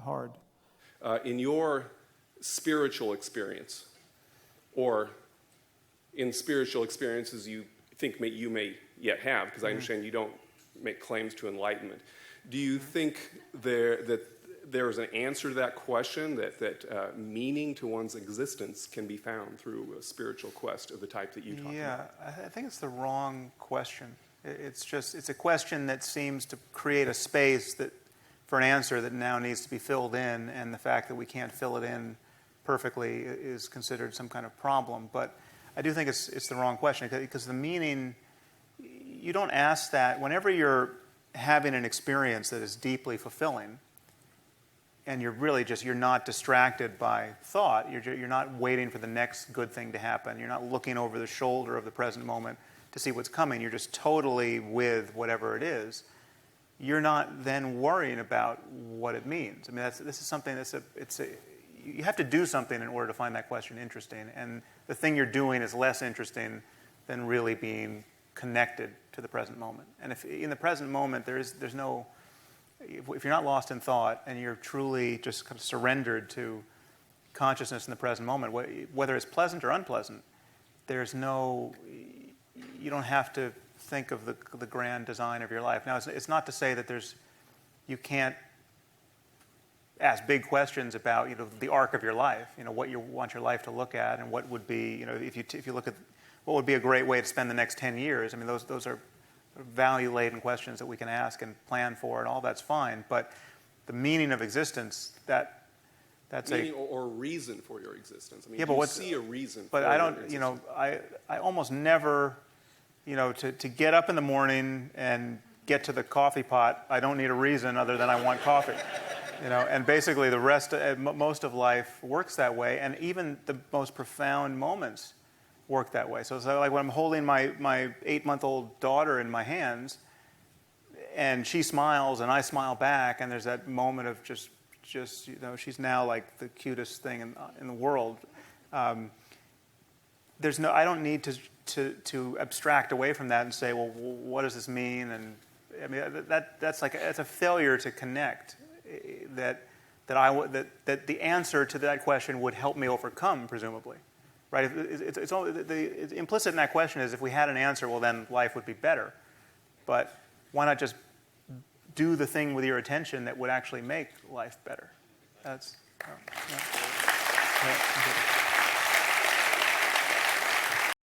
hard. In your spiritual experience, or in spiritual experiences you think you may yet have, because I understand you don't make claims to enlightenment, do you think that there is an answer to that question, that meaning to one's existence can be found through a spiritual quest of the type that you talk about? Yeah, I think it's the wrong question. It's a question that seems to create a space for an answer that now needs to be filled in, and the fact that we can't fill it in perfectly is considered some kind of problem. But I do think it's the wrong question, because the meaning, you don't ask that whenever you're having an experience that is deeply fulfilling, and you're not distracted by thought. You're not waiting for the next good thing to happen. You're not looking over the shoulder of the present moment to see what's coming. You're just totally with whatever it is. You're not then worrying about what it means. I mean, this is something you have to do something in order to find that question interesting. And the thing you're doing is less interesting than really being connected to the present moment. And if in the present moment there's no, if you're not lost in thought and you're truly just kind of surrendered to consciousness in the present moment, whether it's pleasant or unpleasant, you don't have to think of the grand design of your life. Now, it's not to say that you can't ask big questions about the arc of your life, what you want your life to look at, and what would be, if you look at what would be a great way to spend the next 10 years. I mean, those are value-laden questions that we can ask and plan for, and all that's fine. But the meaning of existence, that's meaning or reason for your existence. I mean, yeah, do but you see a reason? But for I your don't. existence? I almost never, to get up in the morning and get to the coffee pot, I don't need a reason other than I want coffee. And basically the rest, most of life works that way, and even the most profound moments work that way. So it's like when I'm holding my 8-month-old daughter in my hands, and she smiles and I smile back, and there's that moment of just she's now like the cutest thing in the world. I don't need to abstract away from that and say, well, what does this mean? And I mean that's a failure to connect. That the answer to that question would help me overcome, presumably, right? It's implicit in that question is if we had an answer, well, then life would be better. But why not just do the thing with your attention that would actually make life better? That's. Yeah.